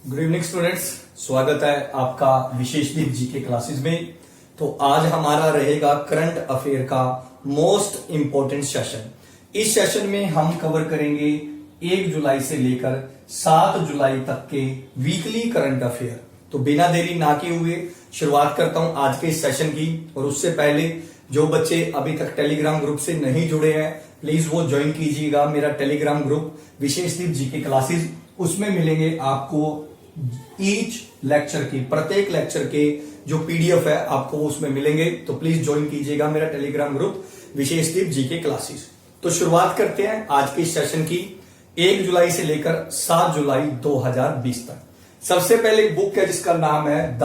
Good evening students, स्वागत है आपका विशेष दीप जी के क्लासेस में। तो आज हमारा रहेगा करंट अफेयर का मोस्ट इंपॉर्टेंट सेशन। इस सेशन में हम कवर करेंगे 1 जुलाई से लेकर 7 जुलाई तक के वीकली करंट अफेयर। तो बिना देरी ना किए हुए शुरुआत करता हूं आज के इस सेशन की। और उससे पहले जो बच्चे अभी तक टेलीग्राम ग्रुप से नहीं जुड़े हैं, प्लीज वो ज्वाइन कीजिएगा मेरा टेलीग्राम ग्रुप विशेष दीप जी के क्लासेस। उसमें मिलेंगे आपको ईच लेक्चर की, प्रत्येक लेक्चर के जो पीडीएफ है आपको उसमें मिलेंगे। तो प्लीज ज्वाइन कीजिएगा मेरा टेलीग्राम ग्रुप विशेष दीप जी के क्लासेस। तो शुरुआत करते हैं आज के सेशन की 1 जुलाई से लेकर 7 जुलाई 2020 तक। सबसे पहले एक बुक है जिसका नाम है द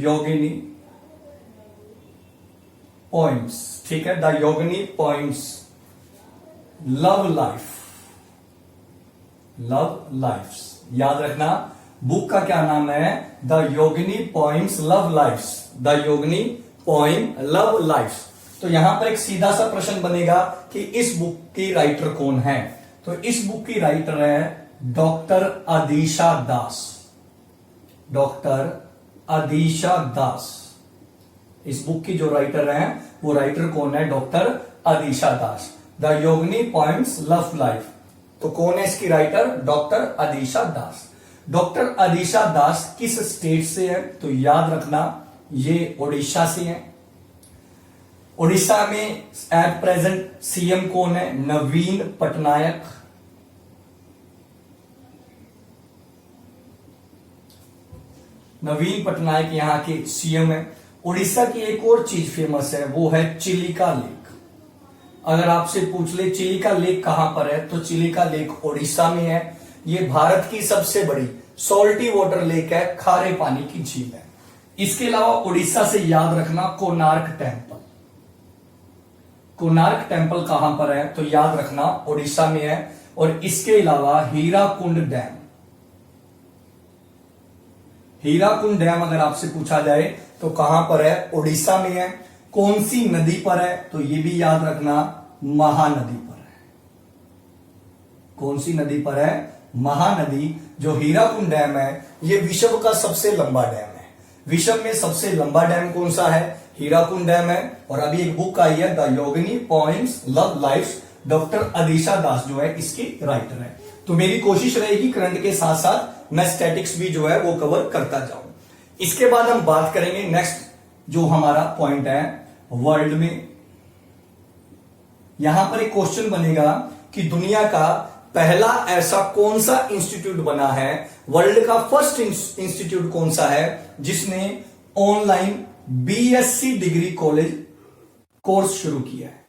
योगिनी पोइम्स। ठीक है, the Yogini poems love lifes. याद रखना बुक का क्या नाम है, the Yogini poems love lifes. The Yogini poem love lifes. तो यहां पर एक सीधा सा प्रश्न बनेगा कि इस बुक की राइटर कौन है। तो इस बुक की राइटर है डॉक्टर अदीशा दास। डॉक्टर अदीशा दास इस बुक की जो राइटर है वो राइटर कौन है, doctor Adisha Das. The Yogini poems love life. तो कौन है इसकी writer, doctor Adisha Das. Doctor Adisha Das किस स्टेट से है, तो याद रखना ये ओडिशा से है। ओडिशा में एट प्रेजेंट सीएम कौन है, नवीन पटनायक। नवीन पटनायक यहां के सीएम है। ओडिशा की एक और चीज फेमस है, वो है चिलिका लेक। अगर आपसे पूछ ले चिलिका लेक कहां पर है, तो चिलिका लेक ओडिशा में है। ये भारत की सबसे बड़ी सॉल्टी वाटर लेक है, खारे पानी की झील है। इसके अलावा ओडिशा से याद रखना कोणार्क टेम्पल। कोणार्क टेम्पल कहां पर है, तो याद रखना ओडिशा में है। और इसके अलावा हीराकुंड डैम। हीराकुंड डैम अगर आपसे पूछा जाए तो कहां पर है, ओडिशा में है। कौन सी नदी पर है, तो ये भी याद रखना महानदी पर है। कौन सी नदी पर है, महानदी। जो हीराकुंड डैम है ये विश्व का सबसे लंबा डैम है। विश्व में सबसे लंबा डैम कौन सा है, हीराकुंड डैम है। और अभी एक बुक आई है the Yogini poems love life's, doctor Adisha Das जो है इसकी राइटर है। तो मेरी कोशिश रहेगी करंट के साथ साथ मैं स्टैटिक्स भी जो है वो कवर करता जाऊं। इसके बाद हम बात करेंगे नेक्स्ट जो हमारा पॉइंट है वर्ल्ड में। यहां पर एक क्वेश्चन बनेगा कि दुनिया का पहला ऐसा कौन सा इंस्टीट्यूट बना है, वर्ल्ड का फर्स्ट इंस्टीट्यूट कौन सा है जिसने online BSc degree college course शुरू किया है।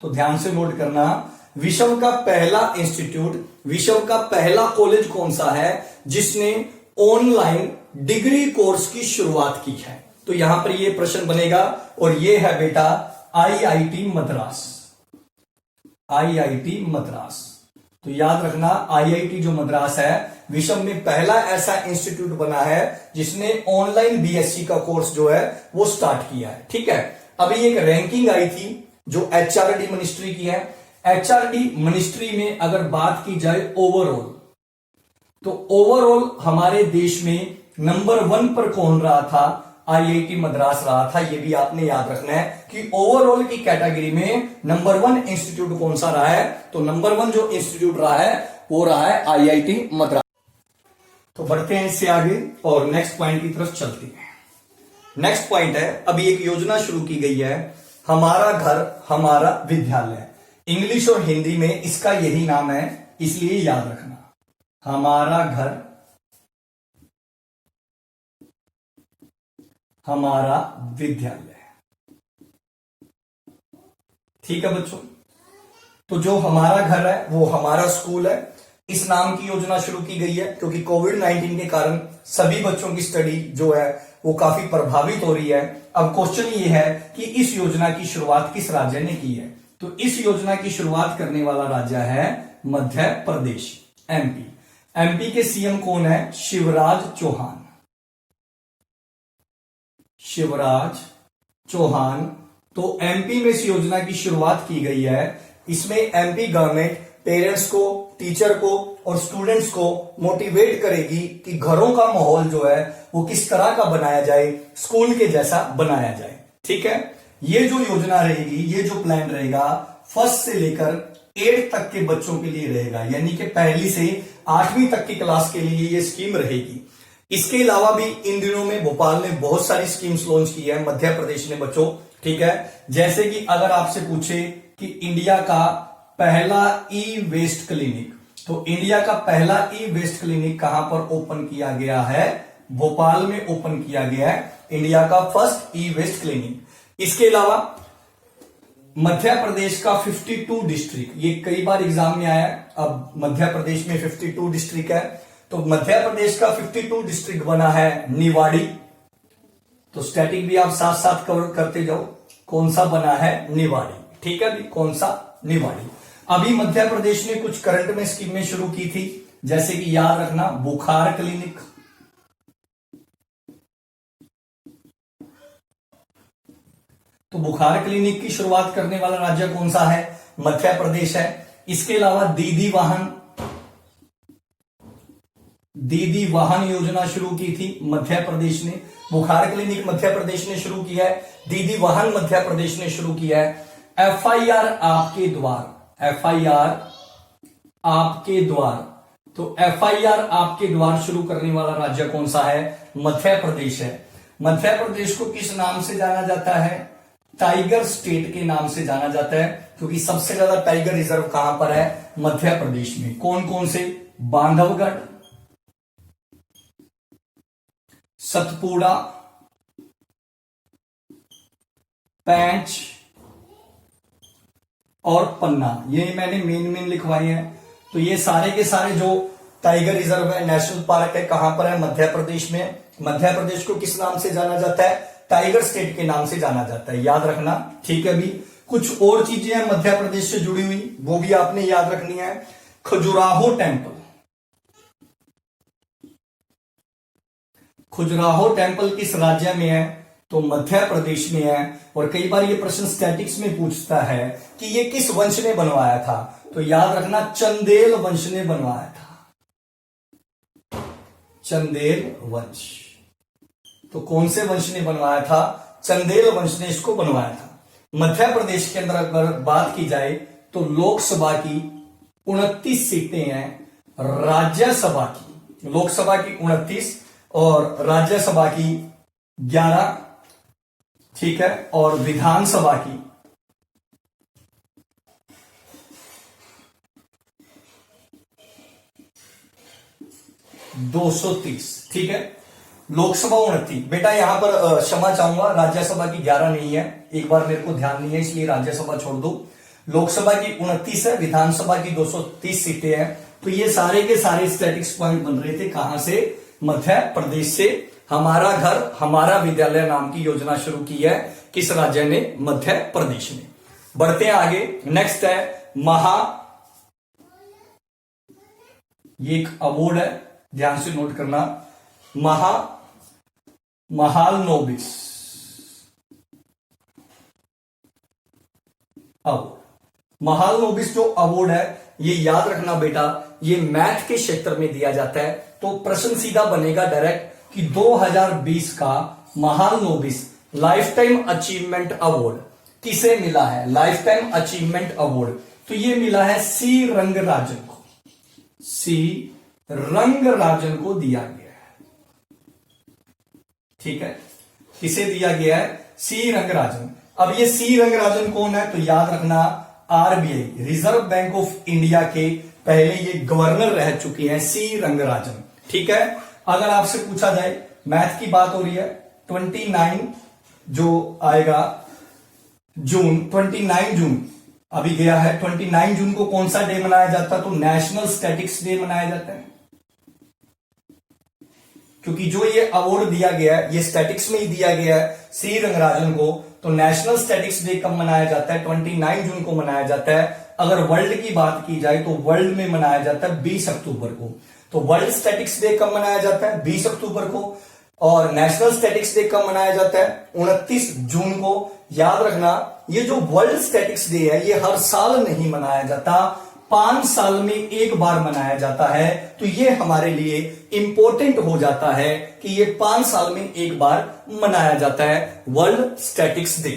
तो ध्यान से नोट करना, विश्व का पहला इंस्टीट्यूट, विश्व का पहला कॉलेज कौन सा है जिसने ऑनलाइन डिग्री कोर्स की शुरुआत की है। तो यहां पर यह प्रश्न बनेगा और यह है बेटा आईआईटी मद्रास। आईआईटी मद्रास। तो याद रखना आईआईटी जो मद्रास है विश्व में पहला ऐसा इंस्टीट्यूट बना है जिसने ऑनलाइन बीएससी का कोर्स जो है वो स्टार्ट किया है। ठीक है, अभी एक रैंकिंग आई थी जो एचआरडी मिनिस्ट्री की है। एचआरडी मिनिस्ट्री में अगर बात की जाए ओवरऑल, तो ओवरऑल हमारे देश में नंबर 1 पर कौन रहा था, आईआईटी मद्रास रहा था। ये भी आपने याद रखना है कि ओवरऑल की कैटेगरी में नंबर 1 इंस्टीट्यूट कौन सा रहा है, तो नंबर 1 जो इंस्टीट्यूट रहा है वो रहा है आईआईटी मद्रास। तो बढ़ते हैं इससे आगे और नेक्स्ट पॉइंट की तरफ चलते हैं। नेक्स्ट पॉइंट है, अभी एक योजना शुरू की गई है, हमारा घर हमारा विद्यालय। इंग्लिश और हिंदी में इसका यही नाम है, इसलिए याद रखना हमारा घर हमारा विद्यालय। ठीक है बच्चों, तो जो हमारा घर है वो हमारा स्कूल है। इस नाम की योजना शुरू की गई है क्योंकि कोविड-19 के कारण सभी बच्चों की स्टडी जो है वो काफी प्रभावित हो रही है। अब क्वेश्चन ये है कि इस योजना की शुरुआत किस राज्य ने की है, तो इस योजना की शुरुआत करने वाला राज्य है मध्य प्रदेश, एमपी। एमपी के सीएम कौन है, शिवराज चौहान। शिवराज चौहान तो एमपी में इस योजना की शुरुआत की गई है। इसमें एमपी गवर्नमेंट पेरेंट्स को, टीचर को और स्टूडेंट्स को मोटिवेट करेगी कि घरों का माहौल जो है वो किस तरह का बनाया जाए, स्कूल के जैसा बनाया जाए। ठीक है, ये जो योजना रहेगी, ये जो प्लान रहेगा, फर्स्ट से लेकर 8 तक के बच्चों के लिए रहेगा, यानी कि पहली से 8वीं तक की क्लास के लिए ये स्कीम रहेगी। इसके अलावा भी इन दिनों में भोपाल ने बहुत सारी स्कीम्स लॉन्च की है, मध्य प्रदेश ने बच्चों। ठीक है, जैसे कि अगर आपसे पूछे कि इंडिया का पहला ई वेस्ट क्लिनिक, तो इंडिया का पहला ई वेस्ट क्लिनिक कहां पर ओपन किया गया है? भोपाल में ओपन किया गया है इंडिया का फर्स्ट ई वेस्ट क्लिनिक। इसके अलावा मध्य प्रदेश का 52 डिस्ट्रिक्ट, ये कई बार एग्जाम में आया है। अब मध्य प्रदेश में 52 डिस्ट्रिक्ट है, तो मध्य प्रदेश का 52 डिस्ट्रिक्ट बना है निवाड़ी। तो स्टैटिक भी आप साथ साथ कवर करते जाओ, कौन सा बना है? निवाड़ी। ठीक है भी, कौन सा? निवाड़ी। अभी मध्य प्रदेश ने कुछ करंट में स्कीमें शुरू की थी, जैसे कि याद रखना बुखार क्लिनिक, तो बुखार क्लिनिक की शुरुआत करने वाला राज्य कौन सा है? मध्य प्रदेश है। इसके अलावा दीदी वाहन योजना शुरू की थी मध्य प्रदेश ने। बुखार क्लिनिक मध्य प्रदेश ने शुरू किया है, दीदी वाहन मध्य प्रदेश ने शुरू किया है। एफआईआर आपके द्वार, एफआईआर आपके द्वार, तो एफआईआर आपके द्वार शुरू करने वाला राज्य कौन सा है? मध्य प्रदेश है। मध्य प्रदेश को किस नाम से जाना जाता है? टाइगर स्टेट के नाम से जाना जाता है, क्योंकि सबसे ज्यादा टाइगर रिजर्व कहां पर है? मध्य प्रदेश में। कौन कौन से? बांधवगढ़, सतपुड़ा, पेंच और पन्ना, ये मैंने मेन लिखवाए हैं। तो ये सारे के सारे जो टाइगर रिजर्व है, नेशनल पार्क है, कहां पर है? मध्य प्रदेश में। मध्य प्रदेश को किस नाम से जाना जाता है? टाइगर स्टेट के नाम से जाना जाता है, याद रखना। ठीक है भी, कुछ और चीजें हैं मध्य प्रदेश से जुड़ी हुई, वो भी आपने याद रखनी है। खजुराहो टेम्पल, खजुराहो टेम्पल किस राज्य में है? तो मध्य प्रदेश में है। और कई बार ये प्रश्न स्टैटिक्स में पूछता है कि ये किस वंश ने बनवाया था, तो याद रखना चंदेल वंश ने बनवाया था, चंदेल वंश। तो कौन से वंश ने बनवाया था? चंदेल वंश ने इसको बनवाया था। मध्य प्रदेश के अंदर अगर बात की जाए तो लोकसभा की 29 सीटें हैं, राज्यसभा की, लोकसभा की 29 और राज्यसभा की 11, ठीक है, और विधानसभा की 230। ठीक है, लोकसभा 29। बेटा यहां पर क्षमा चाहूंगा, राज्यसभा की 11 नहीं है, एक बार मेरे को ध्यान नहीं है इसलिए राज्यसभा छोड़ दो। लोकसभा की 29 है, विधानसभा की 230 सीटें हैं। तो ये सारे के सारे स्टैटिक्स पॉइंट बन रहे थे कहां से? मध्य प्रदेश से। हमारा घर हमारा विद्यालय नाम की योजना शुरू की है किस राज्य ने? मध्य प्रदेश ने। बढ़ते हैं आगे, नेक्स्ट है ये एक अवार्ड है, ध्यान से नोट करना, महालनोबिस अवार्ड। महालनोबिस जो अवार्ड है, ये याद रखना बेटा, ये मैथ के क्षेत्र में दिया जाता है। तो प्रश्न सीधा बनेगा डायरेक्ट कि 2020 का Mahalanobis life time achievement award किसे मिला है? लाइफ टाइम अचीवमेंट अवार्ड तो ये मिला है सी रंगराजन को, सी रंगराजन को दिया गया है। ठीक है, किसे दिया गया है? सी रंगराजन। अब ये सी रंगराजन कौन है? तो याद रखना RBI, reserve bank of India के पहले ये गवर्नर रह चुके हैं, सी रंगराजन। ठीक है, अगर आपसे पूछा जाए, मैथ की बात हो रही है, 29 जो आएगा जून, 29 जून अभी गया है, 29 जून को कौन सा डे मनाया जाता है? तो नेशनल स्टैटिक्स डे मनाया जाता है, क्योंकि जो ये अवार्ड दिया गया है ये स्टैटिक्स में ही दिया गया है सी रंगराजन को। तो नेशनल स्टैटिक्स डे कब मनाया जाता है? 29 जून को मनाया जाता है। अगर वर्ल्ड की बात की जाए तो वर्ल्ड में मनाया जाता है 20 अक्टूबर को। तो वर्ल्ड स्टैटिक्स डे कब मनाया जाता है? 20 अक्टूबर को। और नेशनल स्टैटिक्स डे कब मनाया जाता है? 29 जून को। याद रखना, ये जो वर्ल्ड स्टैटिक्स डे है ये हर साल नहीं मनाया जाता, 5 साल में एक बार मनाया जाता है। तो ये हमारे लिए इंपॉर्टेंट हो जाता है कि ये 5 साल में एक बार मनाया जाता है वर्ल्ड स्टैटिक्स डे।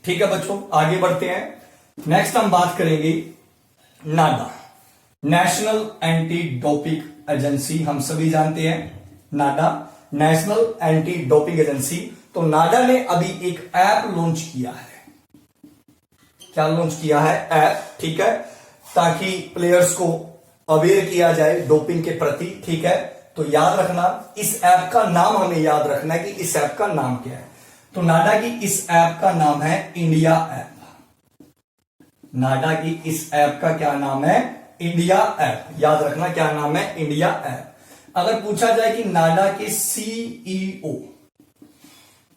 ठीक है बच्चों, आगे बढ़ते हैं। नेक्स्ट हम बात करेंगे नाडा, नेशनल एंटी डोपिंग एजेंसी। हम सभी जानते हैं नाडा, नेशनल एंटी डोपिंग एजेंसी। तो नाडा ने अभी एक ऐप लॉन्च किया है। क्या लॉन्च किया है? ऐप, ठीक है, ताकि प्लेयर्स को अवेयर किया जाए डोपिंग के प्रति। ठीक है, तो याद रखना, इस ऐप का नाम हमें याद रखना है कि इस ऐप का नाम क्या है। तो नाडा की इस ऐप का नाम है इंडिया ऐप। नाडा की इस ऐप का क्या नाम है? India app. याद रखना क्या नाम है? India app. अगर पूछा जाए कि नाडा के सीईओ,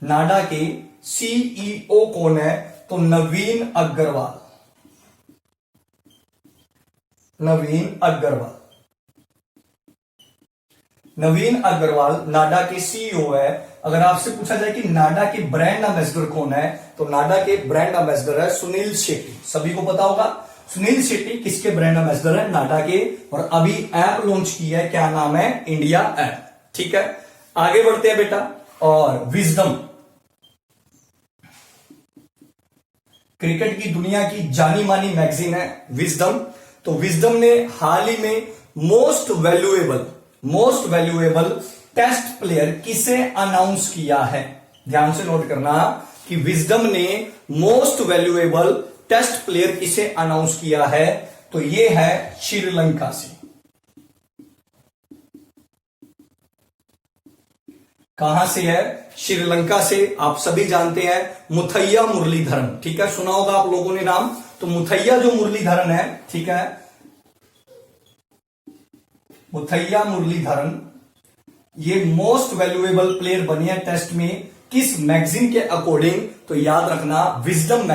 नाडा के सीईओ कौन है, तो नवीन अग्रवाल। नवीन अग्रवाल, नवीन अग्रवाल नाडा के सीईओ है। अगर आपसे पूछा जाए कि नाडा के ब्रांड एम्बेसडर कौन है, तो नाडा के ब्रांड एम्बेसडर है सुनील शेट्टी। सभी को पता होगा सुनील शेट्टी किसके ब्रांड एम्बेसडर है? नाडा के। और अभी ऐप लॉन्च किया है, क्या नाम है? India app. ठीक है, आगे बढ़ते हैं बेटा। और विजडम, क्रिकेट की दुनिया की जानी मानी मैगजीन है विजडम। तो विजडम ने हाल ही में मोस्ट वैल्यूएबल टेस्ट प्लेयर किसे अनाउंस किया है? ध्यान से नोट करना कि विजडम ने मोस्ट वैल्यूएबल टेस्ट प्लेयर किसे अनाउंस किया है, तो ये है श्रीलंका से। कहां से है? श्रीलंका से। आप सभी जानते हैं मुथैया मुरलीधरन। ठीक है, सुना होगा आप लोगों ने नाम। तो मुथैया जो मुरलीधरन है, ठीक है, मुथैया मुरलीधरन, ये मोस्ट वैल्यूएबल प्लेयर बने हैं टेस्ट में। किस मैगजीन के अकॉर्डिंग? तो याद रखना विजडम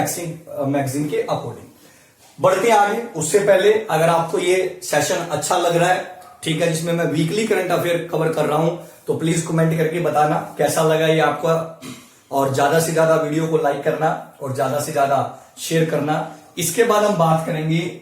मैगजीन के अकॉर्डिंग। बढ़ते आगे, उससे पहले अगर आपको ये सेशन अच्छा लग रहा है, ठीक है, जिसमें मैं वीकली करंट अफेयर कवर कर रहा हूं, तो प्लीज कमेंट करके बताना कैसा लगा ये आपका। और ज्यादा से ज्यादा वीडियो को लाइक करना और ज्यादा से ज्यादा शेयर करना। इसके बाद हम बात करेंगे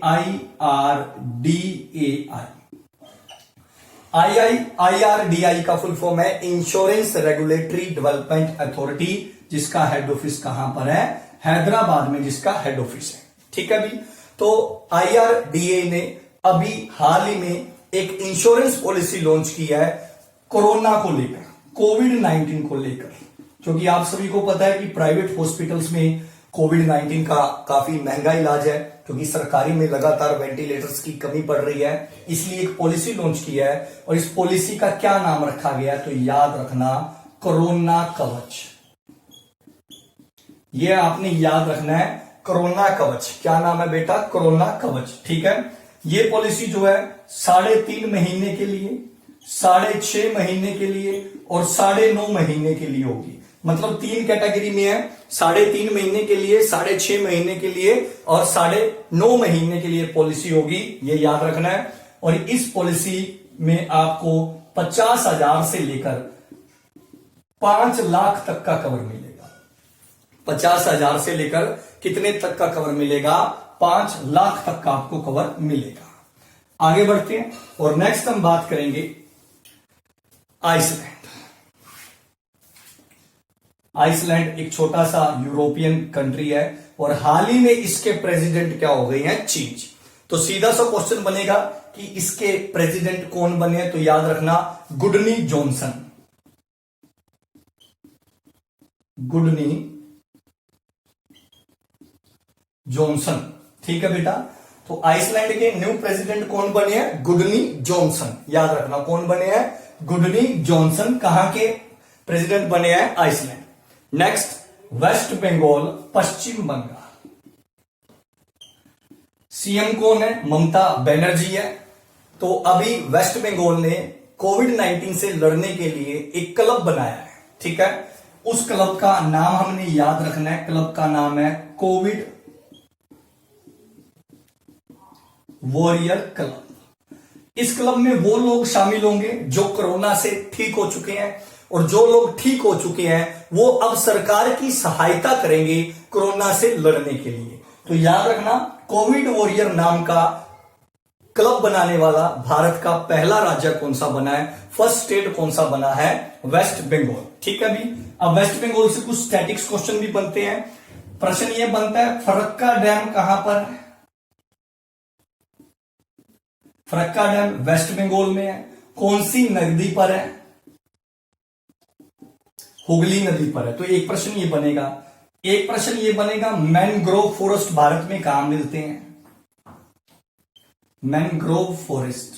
IRDAI का फुल फॉर्म है इंश्योरेंस रेगुलेटरी डेवलपमेंट अथॉरिटी, जिसका हेड ऑफिस कहां पर है? हैदराबाद में, जिसका हेड ऑफिस है। ठीक है भी। तो IRDAI ने अभी हाल ही में एक इंश्योरेंस पॉलिसी लॉन्च की है कोरोना को लेकर, कोविड-19 को लेकर। क्योंकि आप सभी को पता है कि प्राइवेट हॉस्पिटल्स में कोविड-19 का काफी महंगा इलाज है, क्योंकि सरकारी में लगातार वेंटिलेटर्स की कमी पड़ रही है। इसलिए एक पॉलिसी लॉन्च की है। और इस पॉलिसी का क्या नाम रखा गया? तो याद रखना कोरोना कवच। ये आपने याद रखना है, कोरोना कवच। क्या नाम है बेटा? कोरोना कवच। ठीक है, ये पॉलिसी जो है 3.5 महीने के लिए, 6.5 महीने के लिए और 9.5 महीने के लिए होगी। मतलब 3 कैटेगरी में है, 3.5 महीने के लिए, 6.5 महीने के लिए और 9.5 महीने के लिए पॉलिसी होगी। ये याद रखना है। और इस पॉलिसी में आपको 50,000 से लेकर 5 लाख तक का कवर मिलेगा। 50,000 से लेकर कितने तक का कवर मिलेगा? 5 लाख तक का आपको कवर मिलेगा। आगे बढ़ते हैं और नेक्स्ट हम बात करेंगे आइसलैंड। आइसलैंड एक छोटा सा यूरोपियन कंट्री है और हाल ही में इसके प्रेसिडेंट क्या हो गए हैं? चेंज। तो सीधा सा क्वेश्चन बनेगा कि इसके प्रेसिडेंट कौन बने? तो याद रखना गुडनी जॉनसन। गुडनी जॉनसन। ठीक है बेटा। तो आइसलैंड के न्यू प्रेसिडेंट कौन बने हैं? गुडनी जॉनसन। याद रखना कौन बने हैं? गुडनी जॉनसन। कहां के प्रेसिडेंट बने हैं? आइसलैंड। नेक्स्ट, वेस्ट बंगाल, पश्चिम बंगाल। सीएम कौन है? ममता बनर्जी है। तो अभी वेस्ट बंगाल ने कोविड-19 से लड़ने के लिए एक क्लब बनाया है। ठीक है, उस क्लब का नाम हमने याद रखना है। क्लब का नाम है कोविड वॉरियर क्लब। इस क्लब में वो लोग शामिल होंगे जो कोरोना से ठीक हो चुके हैं, और जो लोग ठीक हो चुके हैं वो अब सरकार की सहायता करेंगे कोरोना से लड़ने के लिए। तो याद रखना, कोविड वॉरियर नाम का क्लब बनाने वाला भारत का पहला राज्य कौन सा बना है, फर्स्ट स्टेट कौन सा बना है, वेस्ट बंगाल। ठीक है भी। अब वेस्ट बंगाल से कुछ स्टैटिक्स क्वेश्चन भी बनते हैं। प्रश्न ये बनता है, फरक्का डैम कहां पर है? फरक्का डैम वेस्ट बंगाल में है। कौन सी नदी पर है? हुगली नदी पर है। तो एक प्रश्न ये बनेगा। एक प्रश्न ये बनेगा, मैनग्रोव फॉरेस्ट भारत में कहां मिलते हैं? मैनग्रोव फॉरेस्ट,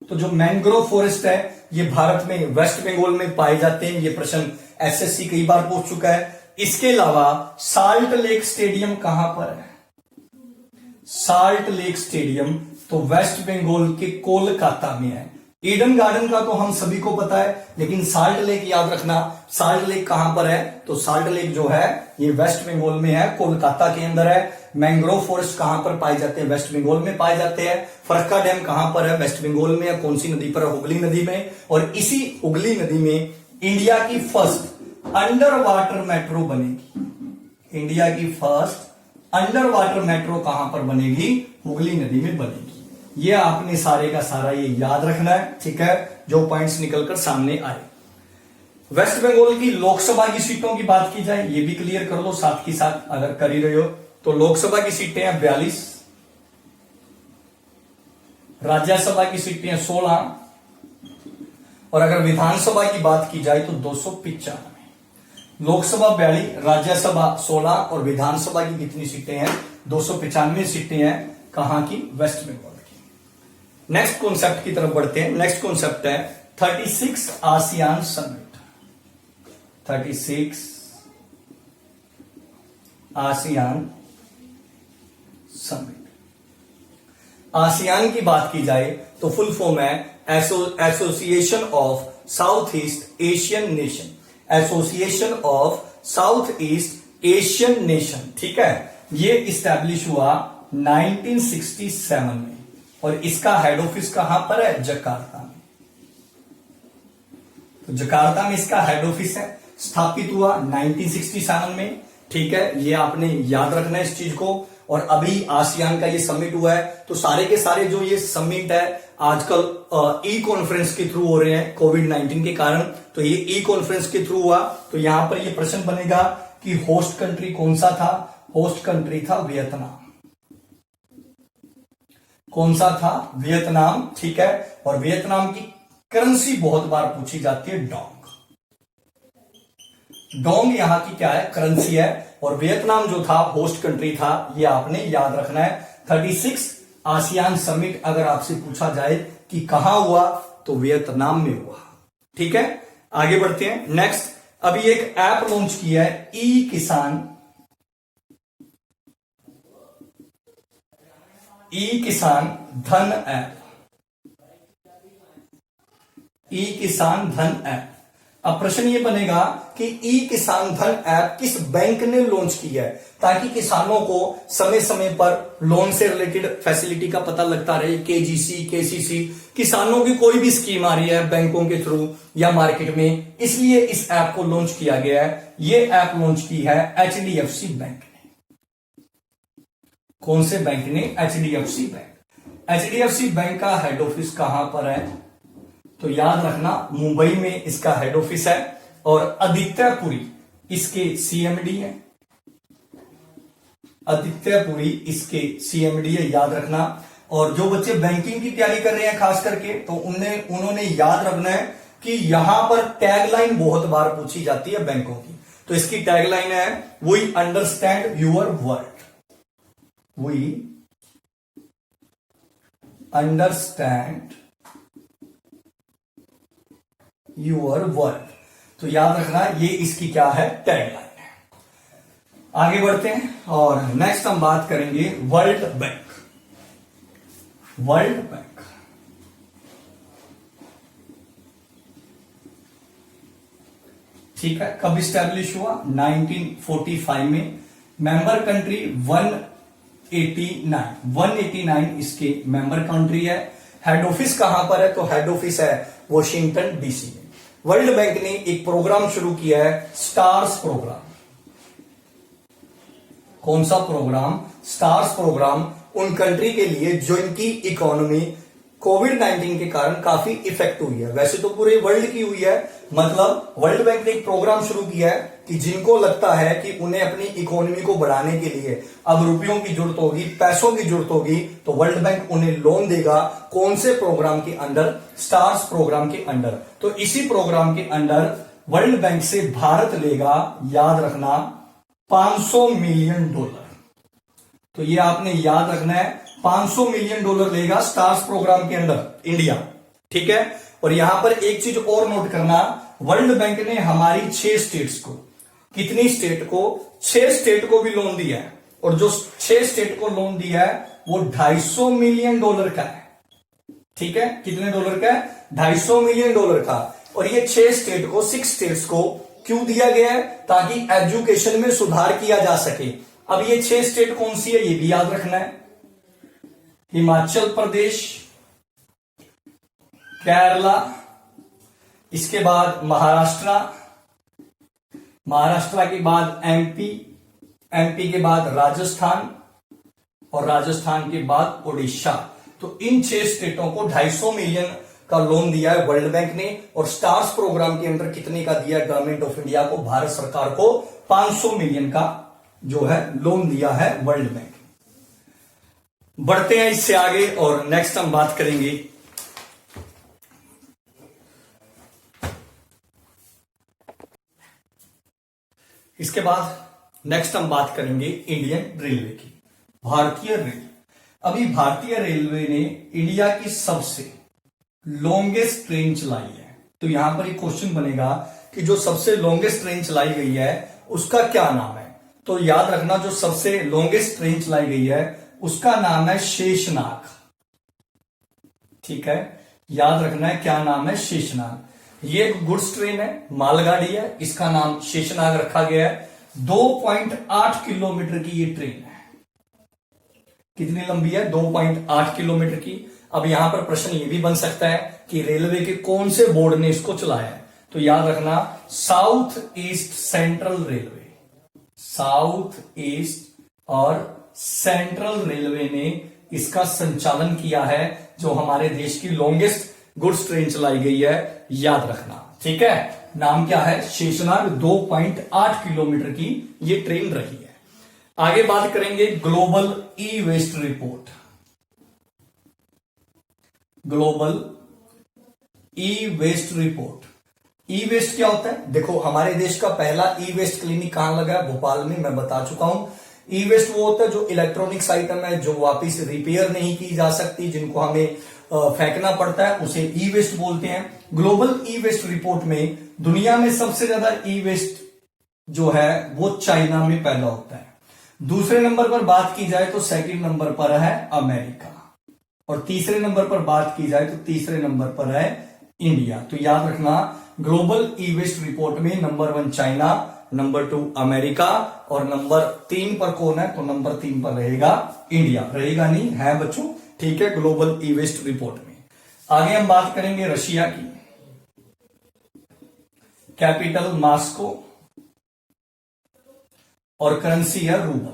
तो जो मैनग्रोव फॉरेस्ट है ये भारत में वेस्ट बंगाल में पाए जाते हैं। ये प्रश्न एसएससी कई बार पूछ चुका है। इसके अलावा साल्ट लेक स्टेडियम कहां पर है? साल्ट लेक स्टेडियम तो वेस्ट बंगाल के कोलकाता में है। ईडन गार्डन का तो हम सभी को पता है, लेकिन साल्ट लेक याद रखना, साल्ट लेक कहां पर है? तो साल्ट लेक जो है ये वेस्ट बंगाल में है, कोलकाता के अंदर है। मैंग्रोव फॉरेस्ट कहां पर पाए जाते हैं? वेस्ट बंगाल में पाए जाते हैं। फरक्का डैम कहां पर है? वेस्ट बंगाल में है। कौन सी नदी पर है? हुगली नदी में। और इसी हुगली नदी में इंडिया की फर्स्ट अंडर वाटर मेट्रो बनेगी। इंडिया की फर्स्ट अंडर वाटर मेट्रो कहां पर बनेगी? हुगली नदी में बनेगी। ये आपने सारे का सारा ये याद रखना है, ठीक है, जो पॉइंट्स निकलकर सामने आए। वेस्ट बंगाल की लोकसभा की सीटों की बात की जाए, ये भी क्लियर कर लो साथ ही साथ, अगर कर ही रहे हो तो। लोकसभा की सीटें हैं 42, राज्यसभा की सीटें हैं 16, और अगर विधानसभा की बात की जाए तो 295। लोकसभा 42, राज्यसभा 16 और विधानसभा की कितनी सीटें हैं? 295 सीटें हैं। कहां की? वेस्ट बंगाल की। नेक्स्ट कॉन्सेप्ट की तरफ बढ़ते हैं। नेक्स्ट कॉन्सेप्ट है 36 ASEAN summit. 36 ASEAN summit. ASEAN की बात की जाए तो फुल फॉर्म है association of south east Asian nation. Association of south east Asian nation, ठीक है। ये इस्टेब्लिश हुआ 1967 में, और इसका हेड ऑफिस कहां पर है? जकार्ता में। तो जकार्ता में इसका हेड ऑफिस है। स्थापित हुआ 1967 में, ठीक है। ये आपने याद रखना है इस चीज को। और अभी आसियान का ये समिट हुआ है, तो सारे के सारे जो ये समिट है आजकल ई कॉन्फ्रेंस के थ्रू हो रहे हैं कोविड-19 के कारण। तो ये ई कॉन्फ्रेंस के थ्रू हुआ। तो यहां पर ये प्रश्न बनेगा कि होस्ट कंट्री कौन सा था? होस्ट कंट्री था वियतनाम। कौन सा था? वियतनाम, ठीक है। और वियतनाम की करेंसी बहुत बार पूछी जाती है, डोंग। डोंग यहां की क्या है? करेंसी है। और वियतनाम जो था होस्ट कंट्री था, ये आपने याद रखना है। 36 आसियान समिट अगर आपसे पूछा जाए कि कहां हुआ, तो वियतनाम में हुआ, ठीक है। आगे बढ़ते हैं। नेक्स्ट, अभी एक ऐप लॉन्च किया है ई किसान। ई किसान धन ऐप। ई किसान धन ऐप। अब प्रश्न ये बनेगा कि ई किसान धन ऐप किस बैंक ने लॉन्च किया है, ताकि किसानों को समय समय पर लोन से रिलेटेड फैसिलिटी का पता लगता रहे। केजीसी, केसीसी, किसानों की कोई भी स्कीम आ रही है बैंकों के थ्रू या मार्केट में, इसलिए इस ऐप को लॉन्च किया गया है। ये ऐप लॉन्च की है एचडीएफसी बैंक ने। कौन से बैंक ने? HDFC bank. एचडीएफसी बैंक का हेड ऑफिस कहां पर है? तो याद रखना, मुंबई में इसका हेड ऑफिस है। और आदित्यपुरी इसके सीएमडी है। आदित्यपुरी इसके सीएमडी है, याद रखना। और जो बच्चे बैंकिंग की तैयारी कर रहे हैं खास करके, तो उन्होंने याद रखना है कि यहां पर टैगलाइन बहुत बार पूछी जाती है बैंकों की। तो इसकी टैगलाइन है we understand your world. We understand your world. तो याद रखना, ये इसकी क्या है? टैगलाइन है। आगे बढ़ते हैं और नेक्स्ट हम बात करेंगे वर्ल्ड बैंक। वर्ल्ड बैंक, ठीक है। कब स्टैब्लिश हुआ? 1945 में। मेंबर कंट्री 189 इसके मेंबर कंट्री है। हेड ऑफिस कहां पर है? तो हेड ऑफिस है वॉशिंगटन डीसी में। वर्ल्ड बैंक ने एक प्रोग्राम शुरू किया है, स्टार्स प्रोग्राम। कौन सा प्रोग्राम? स्टार्स प्रोग्राम उन कंट्री के लिए जिनकी इकोनॉमी कोविड 19 के कारण काफी इफेक्ट हुई है। वैसे तो पूरे वर्ल्ड की हुई है, मतलब वर्ल्ड बैंक ने एक प्रोग्राम शुरू किया है कि जिनको लगता है कि उन्हें अपनी इकोनॉमी को बढ़ाने के लिए अब रुपयों की जरूरत होगी, पैसों की जरूरत होगी, तो वर्ल्ड बैंक उन्हें लोन देगा। कौन से प्रोग्राम के अंडर? स्टार्स प्रोग्राम के अंडर। तो इसी प्रोग्राम के अंडर वर्ल्ड बैंक से भारत लेगा, याद रखना, $500 मिलियन। तो ये आपने याद रखना है, $500 मिलियन लेगा स्टार्स प्रोग्राम के अंदर इंडिया, ठीक है। और यहां पर एक चीज और नोट करना, वर्ल्ड बैंक ने हमारी 6 स्टेट्स को, कितनी स्टेट को? 6 स्टेट को भी लोन दिया है। और जो 6 स्टेट को लोन दिया है वो $250 मिलियन का है, ठीक है। कितने डॉलर का है? $250 मिलियन का। और ये 6 स्टेट को, 6 स्टेट्स को क्यों दिया गया है? ताकि एजुकेशन में सुधार किया जा सके। अब ये 6 स्टेट कौन सी है ये भी याद रखना है। हिमाचल प्रदेश, केरला, इसके बाद महाराष्ट्र, महाराष्ट्र के बाद एमपी, एमपी के बाद राजस्थान और राजस्थान के बाद उड़ीसा। तो इन 6 स्टेटों को $250 मिलियन का लोन दिया है वर्ल्ड बैंक ने। और स्टार्स प्रोग्राम के अंदर कितने का दिया? गवर्नमेंट ऑफ इंडिया को, भारत सरकार को $500 मिलियन का जो है लोन दिया है वर्ल्ड बैंक। बढ़ते हैं इससे आगे और नेक्स्ट हम बात करेंगे इसके बाद नेक्स्ट हम बात करेंगे इंडियन रेलवे की, भारतीय रेल। अभी भारतीय रेलवे ने इंडिया की सबसे लॉन्गेस्ट ट्रेन चलाई है। तो यहां पर एक क्वेश्चन बनेगा कि जो सबसे लॉन्गेस्ट ट्रेन चलाई गई है उसका क्या नाम है? तो याद रखना, जो सबसे लॉन्गेस्ट ट्रेन चलाई गई है उसका नाम है शेषनाग, ठीक है। याद रखना है क्या नाम है? शेषनाग। ये एक गुड्स ट्रेन है, मालगाड़ी है, इसका नाम शेषनाग रखा गया है। 2.8 किलोमीटर की ये ट्रेन है। कितनी लंबी है? 2.8 किलोमीटर की। अब यहां पर प्रश्न ये भी बन सकता है कि रेलवे के कौन से बोर्ड ने इसको चलाया है? तो याद रखना, south east central railway, south east और सेंट्रल रेलवे ने इसका संचालन किया है। जो हमारे देश की लॉन्गेस्ट गुड्स ट्रेन चलाई गई है, याद रखना, ठीक है। नाम क्या है? शेषनाग। 2.8 किलोमीटर की ये ट्रेन रही है। आगे बात करेंगे global E waste report. Global E waste report. E waste क्या होता है? देखो, हमारे देश का पहला ई वेस्ट क्लिनिक कहां लगा है? भोपाल में, मैं बता चुका हूं। ई वेस्ट वो होता है जो इलेक्ट्रॉनिक्स आइटम है, जो वापस रिपेयर नहीं की जा सकती, जिनको हमें फेंकना पड़ता है, उसे ई वेस्ट बोलते हैं। ग्लोबल ई वेस्ट रिपोर्ट में दुनिया में सबसे ज्यादा ई वेस्ट जो है वो चाइना में पैदा होता है। दूसरे नंबर पर बात की जाए तो सेकंड नंबर पर है अमेरिका, और तीसरे नंबर पर बात की जाए तो तीसरे नंबर पर है इंडिया। तो याद रखना, ग्लोबल ई वेस्ट रिपोर्ट में नंबर 1 चाइना, नंबर 2 अमेरिका और नंबर 3 पर कौन है? तो नंबर 3 पर रहेगा इंडिया। रहेगा नहीं, है बच्चों, ठीक है, ग्लोबल ई वेस्ट रिपोर्ट में। आगे हम बात करेंगे रशिया की। कैपिटल मॉस्को और करेंसी है रूबल।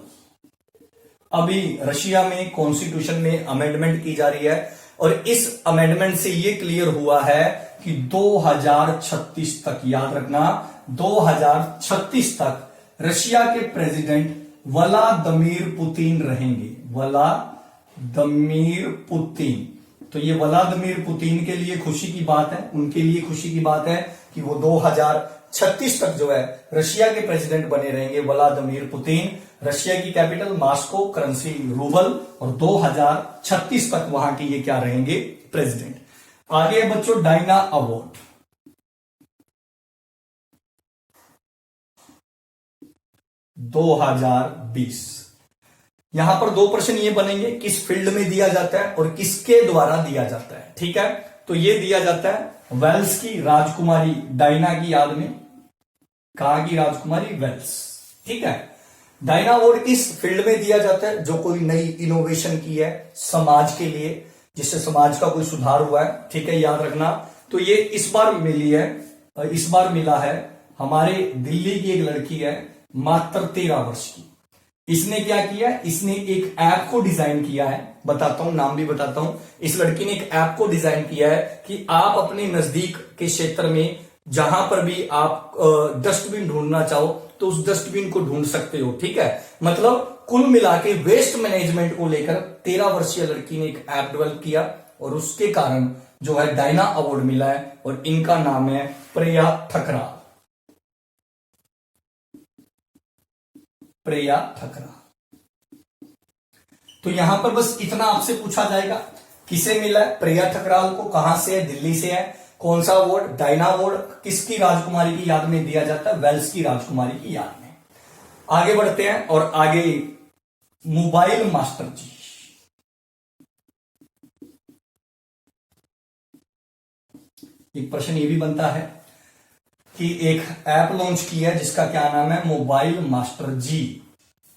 अभी रशिया में कॉन्स्टिट्यूशन में अमेंडमेंट की जा रही है और इस अमेंडमेंट से यह क्लियर हुआ है कि 2036 तक, याद रखना, 2036 तक रशिया के प्रेसिडेंट व्लादिमीर पुतिन रहेंगे। Vladimir Putin. तो ये व्लादिमीर पुतिन के लिए खुशी की बात है, उनके लिए खुशी की बात है कि वो 2036 तक जो है रशिया के प्रेसिडेंट बने रहेंगे, व्लादिमीर पुतिन। रशिया की कैपिटल मॉस्को, करेंसी रूबल, और 2036 तक वहां के ये क्या रहेंगे? प्रेसिडेंट। आगे बच्चों डायना अवार्ड। 2020। यहां पर 2 प्रश्न ये बनेंगे, किस फील्ड में दिया जाता है और किसके द्वारा दिया जाता है, ठीक है। तो ये दिया जाता है वेल्स की राजकुमारी डायना की याद में। कहां की राजकुमारी? वेल्स, ठीक है। डायना अवार्ड किस फील्ड में दिया जाता है? जो कोई नई इनोवेशन की है समाज के लिए, जिससे समाज का कोई सुधार हुआ है, ठीक है, याद रखना। तो ये इस बार मिली है, इस बार मिला है हमारे दिल्ली की एक लड़की है, मात्र 13 वर्ष की, इसने क्या किया, इसने एक ऐप को डिजाइन किया है, बताता हूं, नाम भी बताता हूं। इस लड़की ने एक ऐप को डिजाइन किया है कि आप अपने नजदीक के क्षेत्र में जहां पर भी आप डस्टबिन ढूंढना चाहो तो उस डस्टबिन को ढूंढ सकते हो। ठीक है, मतलब कुल मिला के वेस्ट मैनेजमेंट को लेकर 13 वर्षीय लड़की ने एक ऐप डेवलप किया और उसके कारण जो है डायना अवार्ड मिला है और इनका नाम है प्रिया ठकराल। प्रिया ठकराल। तो यहां पर बस इतना आपसे पूछा जाएगा, किसे मिला है, प्रिया ठकराल को, कहां से है, दिल्ली से है, कौन सा अवार्ड, डायना अवार्ड, किसकी राजकुमारी की याद में दिया जाता है, वेल्स की राजकुमारी की याद में। आगे बढ़ते हैं और आगे मोबाइल मास्टर जी। एक प्रश्न ये भी बनता है कि एक ऐप लॉन्च किया है जिसका क्या नाम है, मोबाइल मास्टर जी।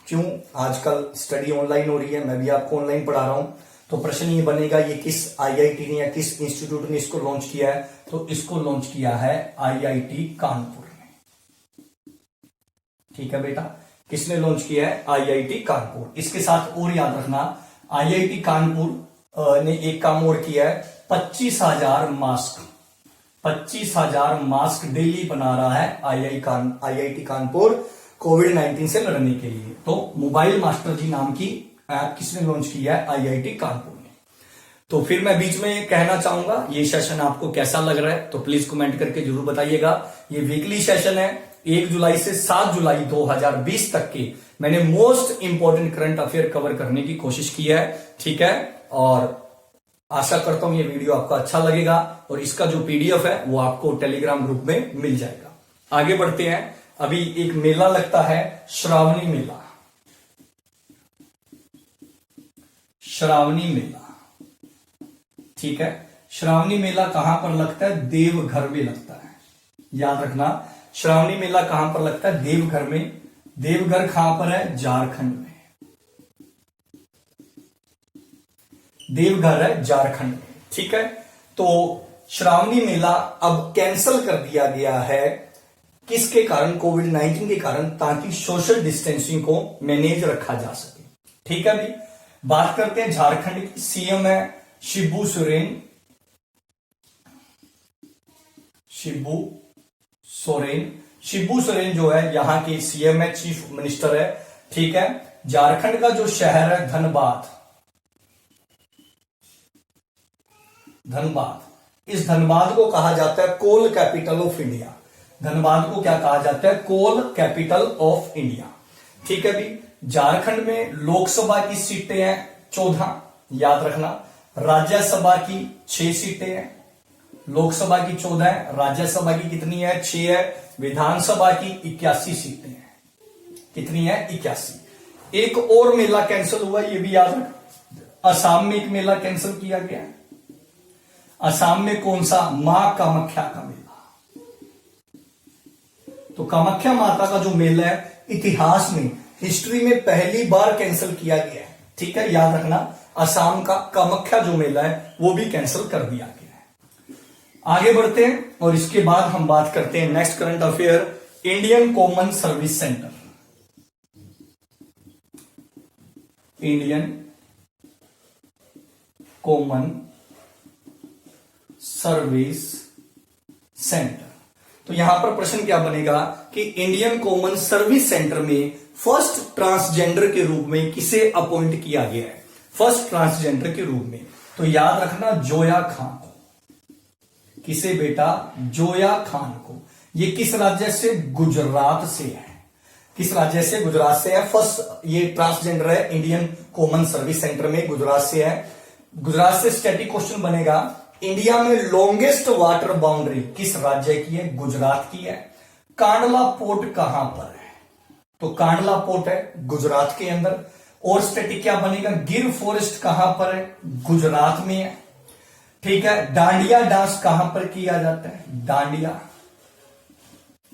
क्यों, आजकल स्टडी ऑनलाइन हो रही है, मैं भी आपको ऑनलाइन पढ़ा रहा हूं, तो प्रश्न ये बनेगा ये किस आईआईटी ने या किस इंस्टीट्यूट ने इसको लॉन्च किया है, तो इसको लॉन्च किया है आईआईटी कानपुर ने। ठीक है बेटा, किसने लॉन्च किया है, आईआईटी कानपुर। इसके साथ और याद रखना, आईआईटी कानपुर ने एक काम और किया है, 25,000 मास्क, 25,000 मास्क डेली बना रहा है आईआईटी कानपुर कोविड-19 से लड़ने के लिए। तो मोबाइल मास्टर जी नाम की ऐप किसने लॉन्च किया है, आईआईटी कानपुर ने। तो फिर मैं बीच में कहना चाहूंगा, ये सेशन आपको कैसा लग रहा है तो प्लीज कमेंट करके जरूर बताइएगा। ये वीकली सेशन है, 1 जुलाई से 7 जुलाई 2020 तक के मैंने most important current affair cover करने की कोशिश की है। ठीक है, और आशा करता हूं ये वीडियो आपको अच्छा लगेगा और इसका जो पीडीएफ है वो आपको टेलीग्राम ग्रुप में मिल जाएगा। आगे बढ़ते हैं, अभी एक मेला लगता है, श्रावणी मेला। श्रावणी मेला, ठीक है, श्रावणी मेला कहां पर लगता है, देवघर में लगता है। याद रखना, श्रावणी मेला कहां पर लगता है, देवघर में। देवघर कहां पर है, झारखंड में। देवघर है झारखंड में। ठीक है, तो श्रावणी मेला अब कैंसिल कर दिया गया है, किसके कारण, कोविड-19 के कारण, ताकि सोशल डिस्टेंसिंग को मैनेज रखा जा सके। ठीक है, अभी बात करते हैं झारखंड की। सीएम है शिबू सोरेन। शिबू सोरेन, शिबू सोरेन जो है यहां के सीएम है, चीफ मिनिस्टर है। ठीक है, झारखंड का जो शहर है धनबाद, धनबाद, इस धनबाद को कहा जाता है कोल कैपिटल ऑफ इंडिया। धनबाद को क्या कहा जाता है, कोल कैपिटल ऑफ इंडिया। ठीक है, भी झारखंड में लोकसभा की सीटें हैं 14, याद रखना। राज्यसभा की 6 सीटें हैं, लोकसभा की 14 है, राज्यसभा की कितनी है, 6 है, विधानसभा की 81 सीटें हैं। कितनी है, 81। एक और मेला कैंसिल हुआ, ये भी याद रख, असम में एक मेला कैंसिल किया गया है। असम में कौन सा, मां कामाख्या का मेला। तो कामाख्या माता का जो मेला है इतिहास में, हिस्ट्री में पहली बार कैंसिल किया गया है। ठीक है, याद रखना, असम का कामाख्या जो मेला है वो भी कैंसिल कर दिया गया है। आगे बढ़ते हैं और इसके बाद हम बात करते हैं next current affair, Indian common service centre. Indian common service centre. तो यहां पर प्रश्न क्या बनेगा कि इंडियन कॉमन सर्विस सेंटर में फर्स्ट ट्रांसजेंडर के रूप में किसे अपॉइंट किया गया है, फर्स्ट ट्रांसजेंडर के रूप में। तो याद रखना, जोया खान को। किसे बेटा, जोया खान को। ये किस राज्य से, गुजरात से है। किस राज्य से, गुजरात से है। फर्स्ट ये ट्रांसजेंडर है इंडियन कॉमन सर्विस सेंटर में, गुजरात से है। गुजरात से स्टैटिक क्वेश्चन बनेगा, इंडिया में लॉन्गेस्ट वाटर बाउंड्री किस राज्य की है, गुजरात की है। कांडला पोर्ट कहां पर है, तो कांडला पोर्ट है गुजरात के अंदर। और स्टैटिक क्या बनेगा, गिर फॉरेस्ट कहां पर है, गुजरात में है। ठीक है, डांडिया डांस कहां पर किया जाता है, डांडिया।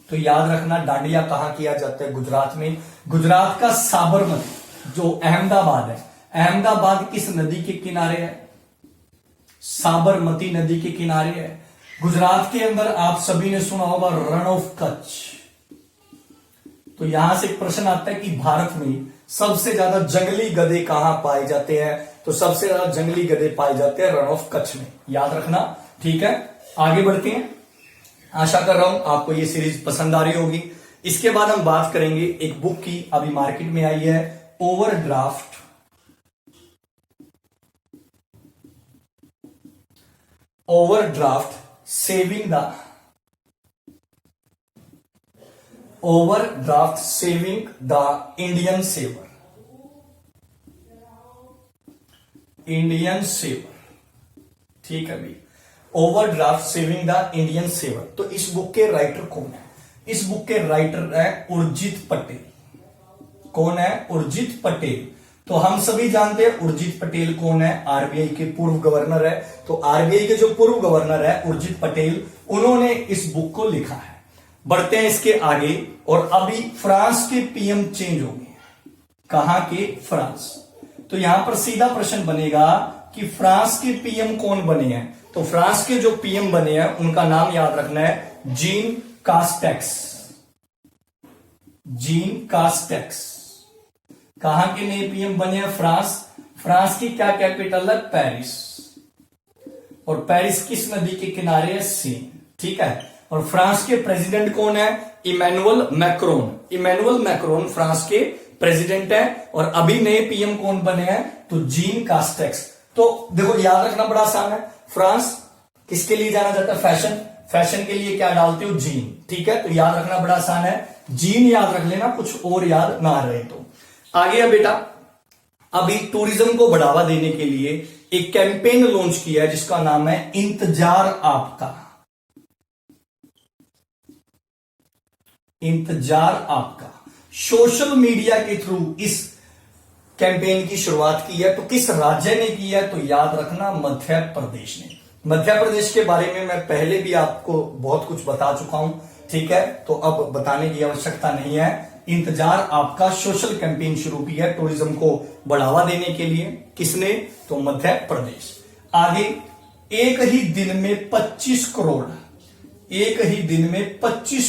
तो याद रखना, डांडिया कहां किया जाता है, गुजरात में। गुजरात का साबरमती जो अहमदाबाद है, अहमदाबाद किस नदी के किनारे है, साबरमती नदी के किनारे है। गुजरात के अंदर आप सभी ने सुना होगा रण ऑफ कच्छ। तो यहां से एक प्रश्न आता है कि भारत में सबसे ज्यादा जंगली गधे कहां पाए जाते हैं? तो सबसे ज्यादा जंगली गधे पाए जाते हैं रण ऑफ कच्छ में, याद रखना। ठीक है, आगे बढ़ते हैं। आशा कर रहा हूं आपको ये सीरीज पसंद आ रही होगी। इसके बाद हम बात करेंगे एक बुक की, अभी मार्केट में आई है, overdraft saving the Indian saver. ठीक है भाई, overdraft saving the Indian saver. तो इस बुक के राइटर कौन है? इस बुक के राइटर है उर्जित पटेल। कौन है? उर्जित पटेल। तो हम सभी जानते हैं उर्जित पटेल कौन है, आरबीआई के पूर्व गवर्नर है। तो आरबीआई के जो पूर्व गवर्नर है उर्जित पटेल, उन्होंने इस बुक को लिखा है। बढ़ते हैं इसके आगे, और अभी फ्रांस के पीएम चेंज हो गए। कहां के? फ्रांस। तो यहां पर सीधा प्रश्न बनेगा कि फ्रांस के पीएम कौन बने हैं? तो फ्रांस के जो पीएम बने हैं उनका नाम याद रखना है, जीन कास्टेक्स। Jean Castex. कहां के नए पीएम बने हैं? फ्रांस की क्या कैपिटल है? पेरिस। और पेरिस किस नदी के किनारे है? सीन। ठीक है, और फ्रांस के प्रेसिडेंट कौन है? इमैनुअल मैक्रोन फ्रांस के प्रेसिडेंट है। और अभी नए पीएम कौन बने हैं? तो जीन कास्टेक्स। तो देखो याद रखना बड़ा आसान है। फ्रांस किसके लिए जाना जाता है? फैशन के लिए क्या डालते हो? जीन। ठीक है, तो याद रखना बड़ा आसान है, जीन याद रख लेना, कुछ और याद ना रहे तो। आगे है बेटा, अभी टूरिज्म को बढ़ावा देने के लिए एक कैंपेन लॉन्च किया है जिसका नाम है इंतजार आपका। सोशल मीडिया के थ्रू इस कैंपेन की शुरुआत की है। तो किस राज्य ने की है? तो याद रखना, मध्य प्रदेश ने। मध्य प्रदेश के बारे में मैं पहले भी आपको बहुत कुछ बता चुका हूं। ठीक है, तो अब बताने की आवश्यकता नहीं है। इंतजार आपका सोशल कैंपेन शुरू की है टूरिज्म को बढ़ावा देने के लिए। किसने? तो मध्य प्रदेश। आगे, एक ही दिन में 25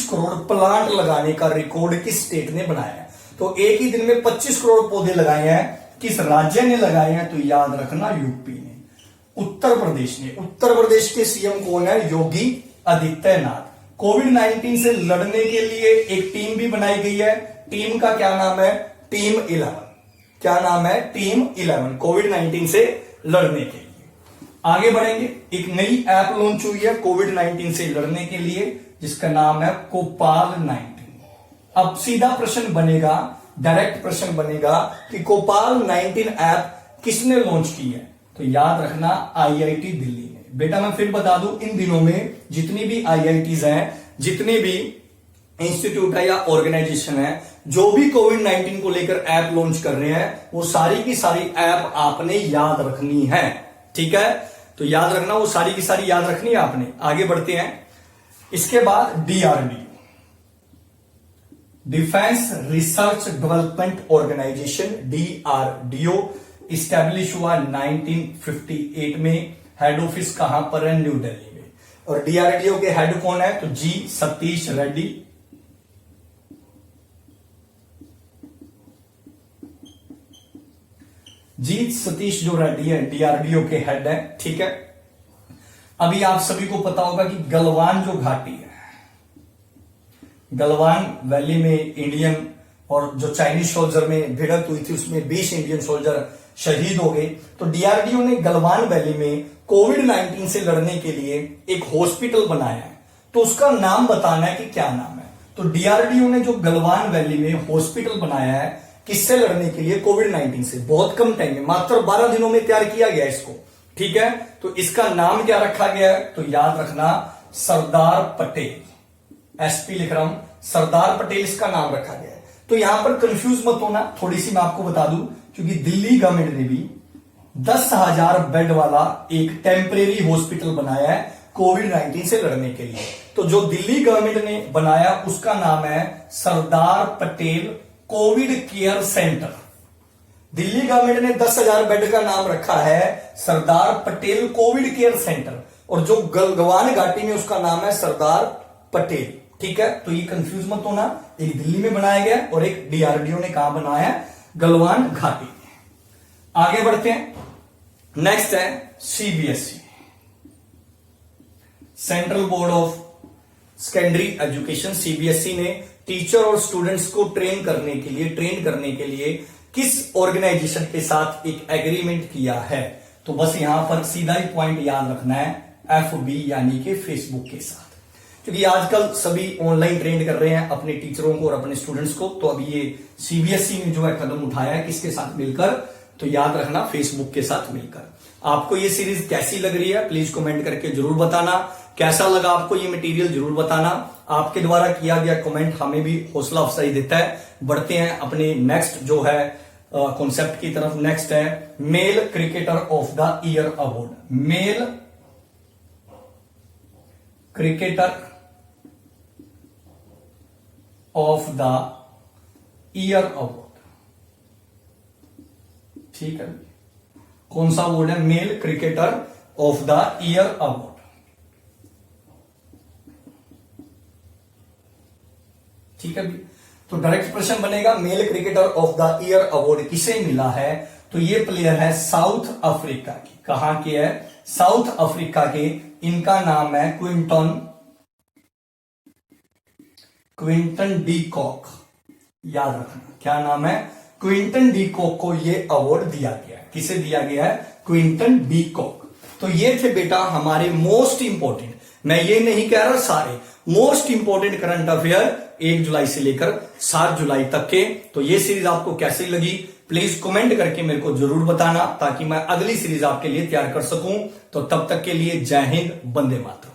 करोड़ प्लांट लगाने का रिकॉर्ड किस स्टेट ने बनाया है? तो एक ही दिन में 25 करोड़ पौधे लगाए हैं, किस राज्य ने लगाए हैं? तो याद रखना, यूपी ने। उत्तर प्रदेश ने। उत्तर प्रदेश के सीएम कौन है? योगी आदित्यनाथ। कोविड-19 से लड़ने के लिए एक टीम भी बनाई गई है। टीम का क्या नाम है? टीम 11। क्या नाम है? टीम 11, कोविड-19 से लड़ने के लिए। आगे बढ़ेंगे, एक नई ऐप लॉन्च हुई है कोविड-19 से लड़ने के लिए, जिसका नाम है कोपाल-19। अब सीधा प्रश्न बनेगा, डायरेक्ट प्रश्न बनेगा कि कोपाल-19 ऐप किसने लॉन्च की है? तो याद रखना, आईआईटी दिल्ली ने। बेटा मैं फिर बता दूं, इन दिनों में जितनी भी आईआईटीज हैं, जितने भी इंस्टीट्यूट है या ऑर्गेनाइजेशन है, जो भी कोविड-19 को लेकर ऐप लॉन्च कर रहे हैं, वो सारी की सारी ऐप आपने याद रखनी है। ठीक है, तो याद रखना, वो सारी की सारी याद रखनी है आपने। आगे बढ़ते हैं, इसके बाद DRDO, defence research development organisation, DRDO establish हुआ 1958 में। हेड ऑफिस कहां पर है? न्यू दिल्ली में। और डीआरडीओ के हेड कौन है? तो जी सतीश रेड्डी। जी सतीश जो रेड्डी है डीआरडीओ के हेड है। ठीक है, अभी आप सभी को पता होगा कि गलवान जो घाटी है, गलवान वैली में इंडियन और जो चाइनीज सोल्जर में भिड़ंत हुई थी, उसमें 20 इंडियन सोल्जर शहीद हो गए। तो डीआरडीओ ने गलवान वैली में कोविड-19 से लड़ने के लिए एक हॉस्पिटल बनाया है। तो उसका नाम बताना है कि क्या नाम है। तो डीआरडीओ ने जो गलवान वैली में हॉस्पिटल बनाया है, किससे लड़ने के लिए? कोविड-19 से। बहुत कम टाइम में, मात्र 12 दिनों में तैयार किया गया इसको। ठीक है, तो इसका नाम क्या रखा गया है? तो याद रखना, सरदार पटेल। एसपी लिख रहा हूं, सरदार पटेल इसका नाम रखा गया है। तो यहां पर कंफ्यूज मत होना, थोड़ी सी मैं आपको बता दूं, क्योंकि दिल्ली गवर्नमेंट ने भी 10,000 बेड वाला एक टेम्परेरी हॉस्पिटल बनाया है कोविड-19 से लड़ने के लिए। तो जो दिल्ली गवर्नमेंट ने बनाया उसका नाम है Sardar Patel Covid care centre. Delhi government ने 10,000 बेड का नाम रखा है Sardar Patel Covid care centre, और जो गलवान घाटी में उसका नाम है सरदार पटेल। ठीक है, तो ये कंफ्यूज मत होना, एक दिल्ली में बनाया गया और एक डीआरडीओ ने कहा बनाया है, गलवान घाटी में। आगे बढ़ते हैं, नेक्स्ट है CBSE, central board of secondary education. CBSE ने टीचर और स्टूडेंट्स को ट्रेन करने के लिए किस ऑर्गेनाइजेशन के साथ एक एग्रीमेंट किया है? तो बस यहां पर सीधा ही पॉइंट याद रखना है, एफबी यानी कि फेसबुक के साथ, क्योंकि आजकल सभी ऑनलाइन ट्रेन कर रहे हैं अपने टीचरों को और अपने स्टूडेंट्स को। तो अभी ये सीबीएसई ने जो है कदम उठाया है, किसके साथ मिलकर? तो याद रखना, फेसबुक के साथ मिलकर। आपको ये सीरीज कैसी लग रही है प्लीज कमेंट करके जरूर बताना। कैसा लगा आपको ये मटेरियल जरूर बताना। आपके द्वारा किया गया कमेंट हमें भी हौसला अफजाई देता है। बढ़ते हैं अपने नेक्स्ट जो है कॉन्सेप्ट की तरफ। नेक्स्ट है male cricketer of the year award. Male cricketer of the year award, ठीक है। कौन सा अवार्ड है? Male cricketer of the year award, ठीक है। तो डायरेक्ट प्रश्न बनेगा male cricketer of the year award किसे मिला है? तो ये प्लेयर है साउथ अफ्रीका की। कहां के है? साउथ अफ्रीका के। इनका नाम है क्विंटन डी कॉक। याद रखना, क्या नाम है? क्विंटन डी कॉक को ये अवार्ड दिया गया है। किसे दिया गया है? Quinton de Kock. तो ये थे बेटा हमारे मोस्ट इंपॉर्टेंट, मैं ये नहीं कह रहा सारे, मोस्ट इंपॉर्टेंट करंट अफेयर 1 जुलाई से लेकर 7 जुलाई तक के। तो ये सीरीज आपको कैसी लगी प्लीज कमेंट करके मेरे को जरूर बताना, ताकि मैं अगली सीरीज आपके लिए तैयार कर सकूं। तो तब तक के लिए जय हिंद, वंदे मातरम।